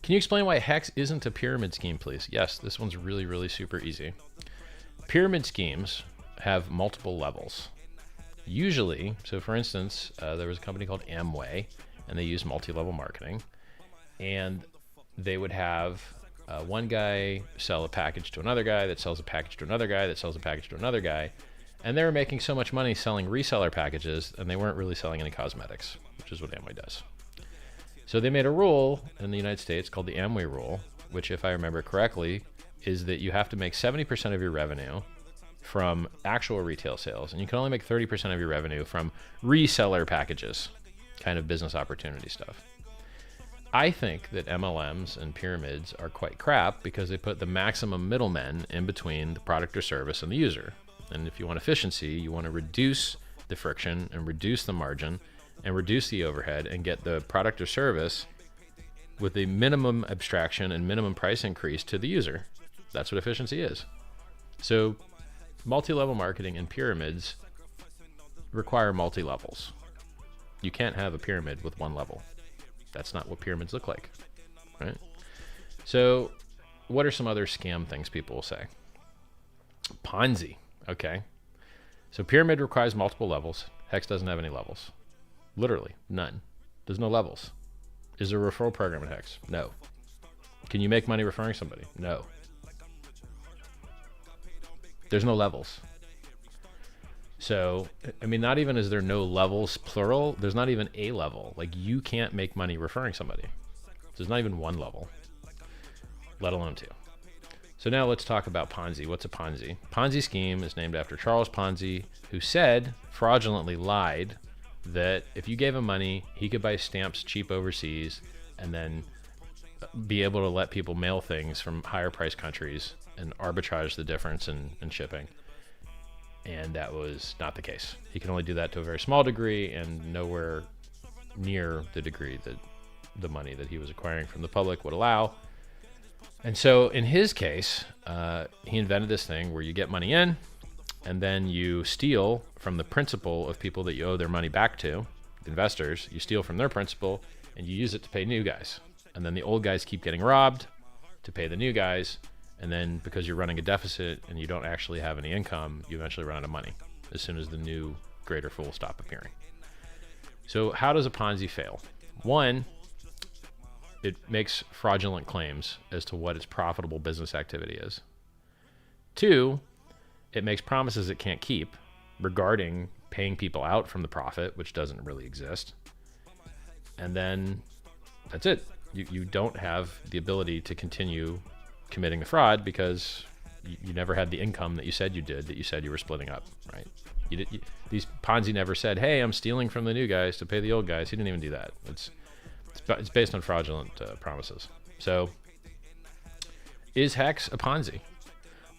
Can you explain why Hex isn't a pyramid scheme, please? Yes, this one's really, really super easy. Pyramid schemes have multiple levels. Usually, so for instance, there was a company called Amway, and they used multi-level marketing. And they would have one guy sell a package to another guy that sells a package to another guy that sells a package to another guy. And they were making so much money selling reseller packages, and they weren't really selling any cosmetics, which is what Amway does. So they made a rule in the United States called the Amway Rule, which, if I remember correctly, is that you have to make 70% of your revenue from actual retail sales, and you can only make 30% of your revenue from reseller packages, kind of business opportunity stuff. I think that MLMs and pyramids are quite crap because they put the maximum middlemen in between the product or service and the user. And if you want efficiency, you want to reduce the friction and reduce the margin and reduce the overhead and get the product or service with a minimum abstraction and minimum price increase to the user. That's what efficiency is. So multi-level marketing and pyramids require multi-levels. You can't have a pyramid with one level. That's not what pyramids look like, right? So what are some other scam things people will say? Ponzi, okay. So pyramid requires multiple levels. Hex doesn't have any levels. Literally, none. There's no levels. Is there a referral program in Hex? No. Can you make money referring somebody? No. There's no levels. So, I mean, not even is there no levels, plural, there's not even a level. Like, you can't make money referring somebody. There's not even one level, let alone two. So now let's talk about Ponzi. What's a Ponzi? Ponzi scheme is named after Charles Ponzi, who fraudulently lied, that if you gave him money, he could buy stamps cheap overseas and then be able to let people mail things from higher price countries and arbitrage the difference in shipping. And that was not the case. He can only do that to a very small degree and nowhere near the degree that the money that he was acquiring from the public would allow. And so in his case, he invented this thing where you get money in and then you steal from the principal of people that you owe their money back to, investors. You steal from their principal and you use it to pay new guys. And then the old guys keep getting robbed to pay the new guys. And then because you're running a deficit and you don't actually have any income, you eventually run out of money as soon as the new greater fools stop appearing. So how does a Ponzi fail? One, it makes fraudulent claims as to what its profitable business activity is. Two, it makes promises it can't keep regarding paying people out from the profit, which doesn't really exist. And then that's it. You don't have the ability to continue committing the fraud because you never had the income that you said you did, that you said you were splitting up, right? These Ponzi never said, hey, I'm stealing from the new guys to pay the old guys. He didn't even do that. It's based on fraudulent promises. So is Hex a Ponzi?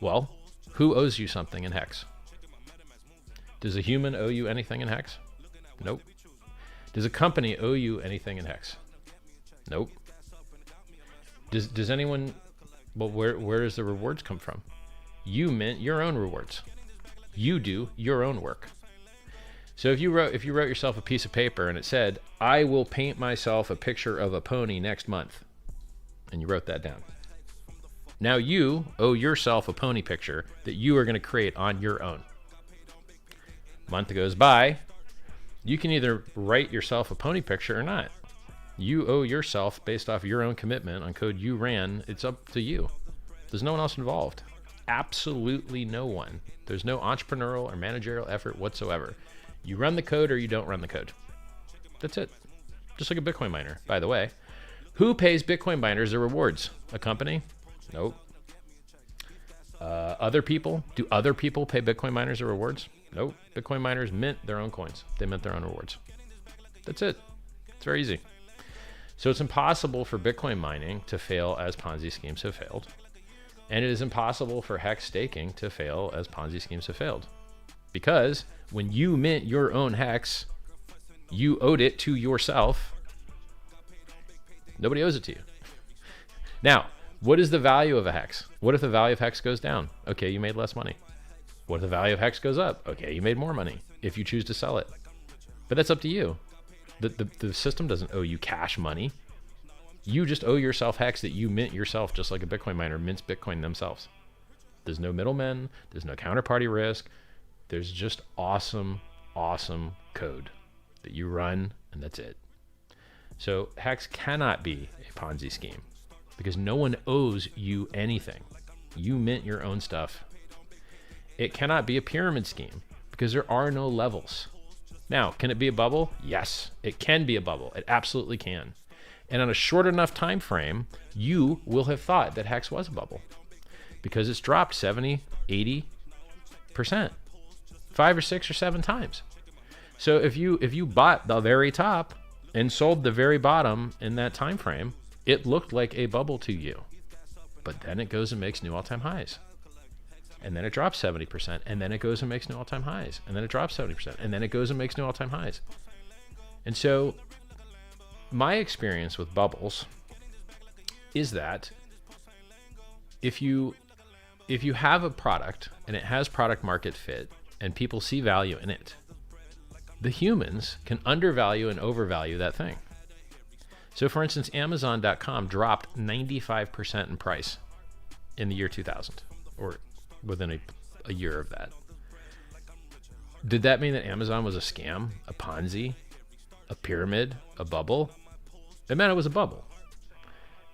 Well, who owes you something in Hex? Does a human owe you anything in Hex? Nope. Does a company owe you anything in Hex? Nope. Does anyone... Well, where does the rewards come from? You mint your own rewards. You do your own work. So if you wrote yourself a piece of paper and it said, I will paint myself a picture of a pony next month, and you wrote that down. Now you owe yourself a pony picture that you are going to create on your own. Month goes by, you can either write yourself a pony picture or not. You owe yourself based off your own commitment on code you ran. It's up to you. There's no one else involved. Absolutely no one. There's no entrepreneurial or managerial effort whatsoever. You run the code or you don't run the code. That's it. Just like a Bitcoin miner, by the way. Who pays Bitcoin miners their rewards? A company? Nope. Other people? Do other people pay Bitcoin miners their rewards? Nope. Bitcoin miners mint their own coins. They mint their own rewards. That's it. It's very easy. So it's impossible for Bitcoin mining to fail as Ponzi schemes have failed. And it is impossible for Hex staking to fail as Ponzi schemes have failed. Because when you mint your own Hex, you owed it to yourself. Nobody owes it to you. Now, what is the value of a Hex? What if the value of Hex goes down? Okay, you made less money. What if the value of Hex goes up? Okay, you made more money if you choose to sell it. But that's up to you. The system doesn't owe you cash money. You just owe yourself Hex that you mint yourself, just like a Bitcoin miner mints Bitcoin themselves. There's no middlemen. There's no counterparty risk. There's just awesome, awesome code that you run, and that's it. So Hex cannot be a Ponzi scheme because no one owes you anything. You mint your own stuff. It cannot be a pyramid scheme because there are no levels. Now, can it be a bubble? Yes, it can be a bubble. It absolutely can. And on a short enough time frame, you will have thought that Hex was a bubble because it's dropped 70, 80%, 5 or 6 or 7 times. So if you bought the very top and sold the very bottom in that time frame, it looked like a bubble to you. But then it goes and makes new all-time highs. And then it drops 70%, and then it goes and makes new all-time highs. And then it drops 70%, and then it goes and makes new all-time highs. And so my experience with bubbles is that if you have a product and it has product market fit and people see value in it, the humans can undervalue and overvalue that thing. So for instance, Amazon.com dropped 95% in price in the year 2000, or within a year of that. Did that mean that Amazon was a scam, a Ponzi, a pyramid, a bubble? It meant it was a bubble.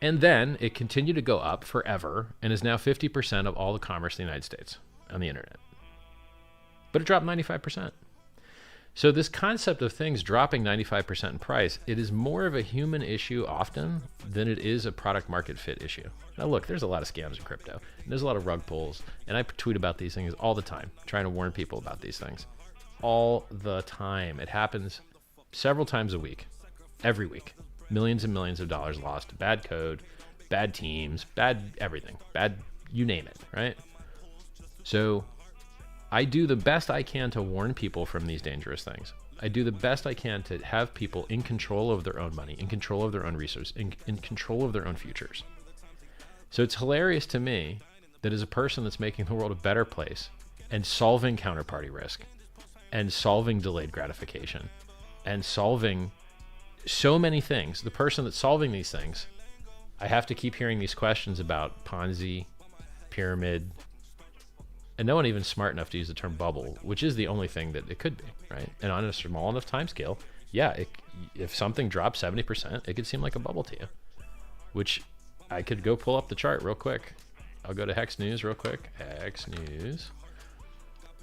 And then it continued to go up forever and is now 50% of all the commerce in the United States on the internet. But it dropped 95%. So this concept of things dropping 95% in price, it is more of a human issue often than it is a product market fit issue. Now look, there's a lot of scams in crypto, and there's a lot of rug pulls, and I tweet about these things all the time, trying to warn people about these things. All the time. It happens several times a week, every week. Millions and millions of dollars lost, bad code, bad teams, bad everything, bad, you name it, right? So I do the best I can to warn people from these dangerous things. I do the best I can to have people in control of their own money, in control of their own resources, in control of their own futures. So it's hilarious to me that as a person that's making the world a better place and solving counterparty risk and solving delayed gratification and solving so many things, the person that's solving these things, I have to keep hearing these questions about Ponzi, pyramid, and no one even smart enough to use the term bubble, which is the only thing that it could be, right? And on a small enough time scale, yeah, if something drops 70%, it could seem like a bubble to you, which I could go pull up the chart real quick. I'll go to Hex News real quick, Hex News,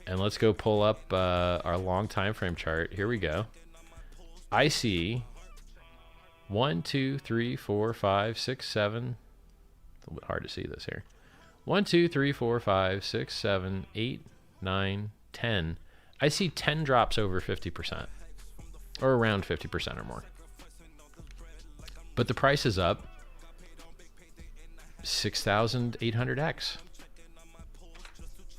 and let's go pull up our long time frame chart. Here we go. I see 1, 2, 3, 4, 5, 6, 7. It's a little bit hard to see this here. 1, 2, 3, 4, 5, 6, 7, 8, 9, 10. I see 10 drops over 50%, or around 50% or more. But the price is up 6,800x.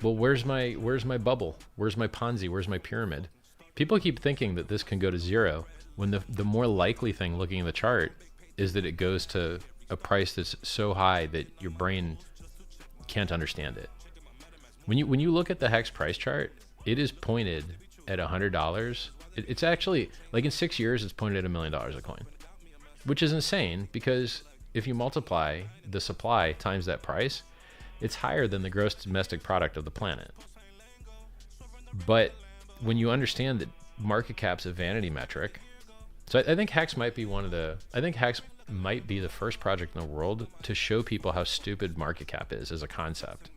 Well, where's my bubble? Where's my Ponzi? Where's my pyramid? People keep thinking that this can go to zero when the more likely thing looking at the chart is that it goes to a price that's so high that your brain can't understand it. When you look at the Hex price chart, it is pointed at $100. It's actually, like in 6 years, it's pointed at $1 million a coin, which is insane because if you multiply the supply times that price, it's higher than the gross domestic product of the planet. But when you understand that market cap's a vanity metric, so I think Hex might be Hex might be the first project in the world to show people how stupid market cap is as a concept.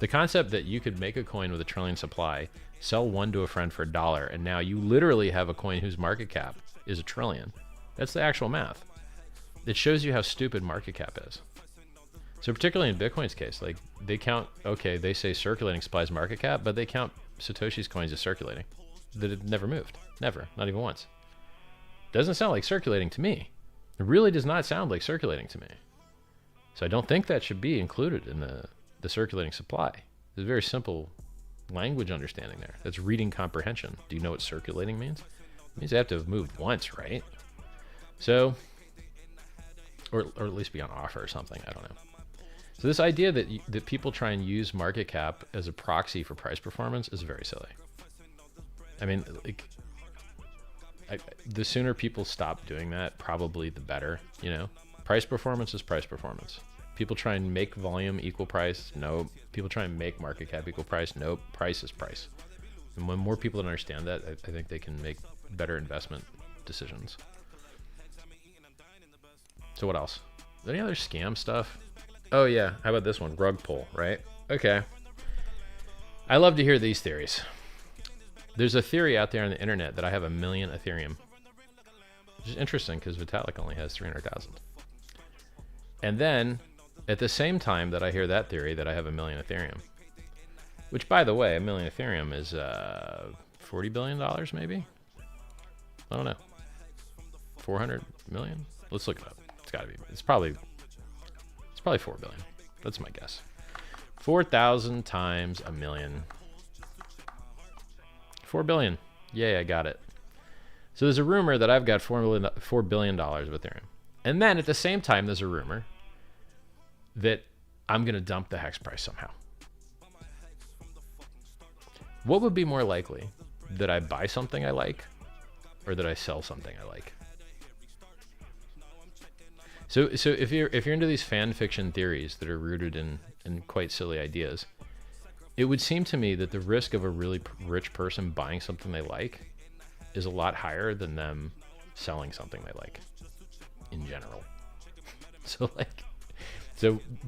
The concept that you could make a coin with a trillion supply, sell one to a friend for $1, and now you literally have a coin whose market cap is $1 trillion. That's the actual math. It shows you how stupid market cap is. So particularly in Bitcoin's case, like they count, okay, they say circulating supply is market cap, but they count Satoshi's coins as circulating. That it never moved. Never. Not even once. Doesn't sound like circulating to me. It really does not sound like circulating to me. So I don't think that should be included in the circulating supply. There's a very simple language understanding there. That's reading comprehension. Do you know what circulating means? It means they have to have moved once, right? So, or at least be on offer or something. I don't know. So this idea that people try and use market cap as a proxy for price performance is very silly. I mean, like, the sooner people stop doing that, probably the better, you know? Price performance is price performance. People try and make volume equal price. No. People try and make market cap equal price. Nope. Price is price. And when more people understand that, I think they can make better investment decisions. So what else? Any other scam stuff? Oh yeah, how about this one? Rug pull, right? Okay. I love to hear these theories. There's a theory out there on the internet that I have 1 million Ethereum. Which is interesting because Vitalik only has 300,000. And then, at the same time that I hear that theory that I have 1 million Ethereum, which by the way, 1 million Ethereum is $40 billion maybe? I don't know. 400 million? Let's look it up. It's gotta be, it's probably 4 billion. That's my guess. 4,000 times 1 million. 4 billion. Yay, I got it. So there's a rumor that I've got $4 billion of Ethereum. And then at the same time, there's a rumor that I'm going to dump the Hex price somehow. What would be more likely? That I buy something I like or that I sell something I like? So if you're into these fan fiction theories that are rooted in quite silly ideas, it would seem to me that the risk of a really rich person buying something they like is a lot higher than them selling something they like in general. So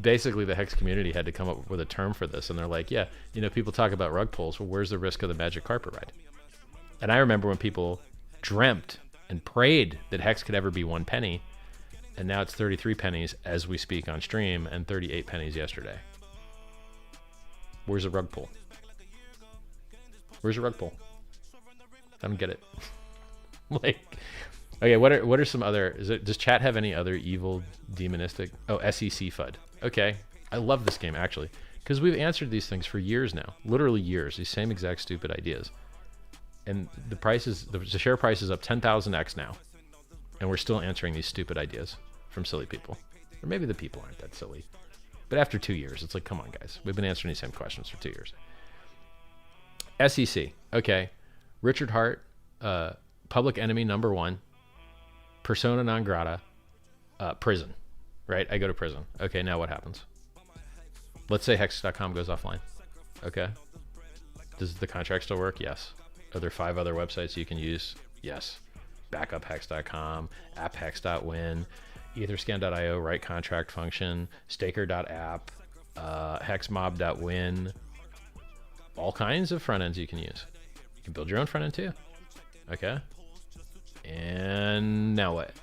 basically the Hex community had to come up with a term for this, and they're like, yeah, you know, people talk about rug pulls. Well, where's the risk of the magic carpet ride? And I remember when people dreamt and prayed that Hex could ever be 1 penny, and now it's 33 pennies as we speak on stream, and 38 pennies yesterday. Where's the rug pull? Where's the rug pull? I don't get it. Like, okay, what are some other? Does chat have any other evil, demonistic? Oh, SEC FUD. Okay, I love this game actually because we've answered these things for years now, literally years. These same exact stupid ideas, and the share price is up 10,000x now, and we're still answering these stupid ideas from silly people, or maybe the people aren't that silly. But after 2 years, it's like, come on, guys, we've been answering these same questions for 2 years. SEC. Okay, Richard Hart, public enemy #1. Persona non grata, prison, right? I go to prison. Okay, now what happens? Let's say hex.com goes offline. Okay. Does the contract still work? Yes. Are there 5 other websites you can use? Yes. Backup hex.com, apphex.win, etherscan.io, write contract function, staker.app, hexmob.win, all kinds of front ends you can use. You can build your own front end too. Okay. And now what?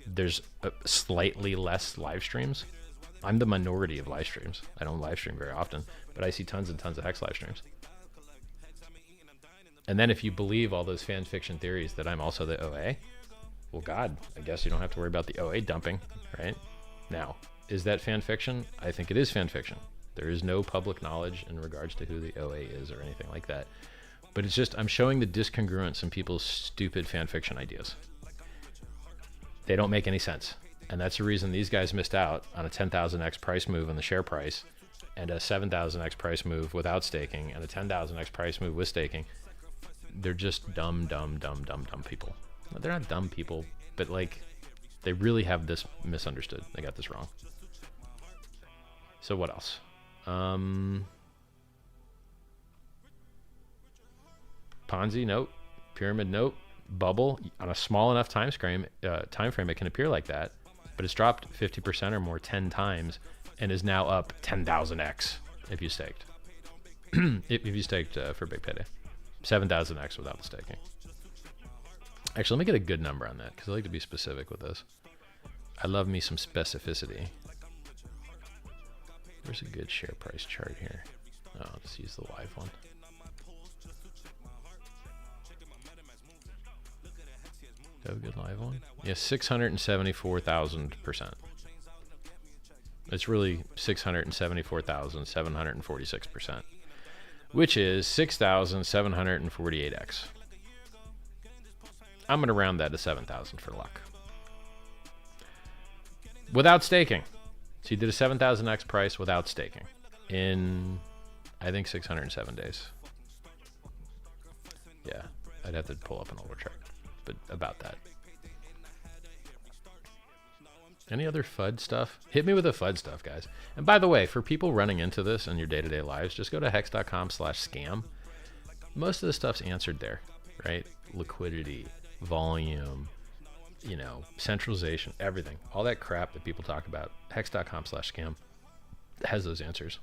There's slightly less live streams. I'm the minority of live streams. I don't live stream very often, but I see tons and tons of Hex live streams. And then if you believe all those fan fiction theories that I'm also the OA, well, God, I guess you don't have to worry about the OA dumping, right? Now, is that fan fiction? I think it is fan fiction. There is no public knowledge in regards to who the OA is or anything like that. But it's just, I'm showing the discongruence in people's stupid fan fiction ideas. They don't make any sense. And that's the reason these guys missed out on a 10,000x price move in the share price, and a 7,000x price move without staking, and a 10,000x price move with staking. They're just dumb people. They're not dumb people, but like, they really have this misunderstood. They got this wrong. So what else? Ponzi, nope. Pyramid, nope. Bubble, on a small enough time frame, it can appear like that, but it's dropped 50% or more 10 times and is now up 10,000x if you staked. if you staked for big payday. 7,000x without the staking. Actually, let me get a good number on that because I like to be specific with this. I love me some specificity. Where's a good share price chart here? Oh, I'll just use the live one. Do I have a good live one? Yeah, 674,000%. It's really 674,746%, which is 6,748x. I'm going to round that to 7,000 for luck. Without staking. So you did a 7,000x price without staking in, I think, 607 days. Yeah, I'd have to pull up an older chart, but about that. Any other FUD stuff? Hit me with the FUD stuff, guys. And by the way, for people running into this in your day-to-day lives, just go to hex.com/scam. Most of the stuff's answered there, right? Liquidity, volume, you know, centralization, everything. All that crap that people talk about, hex.com/scam has those answers.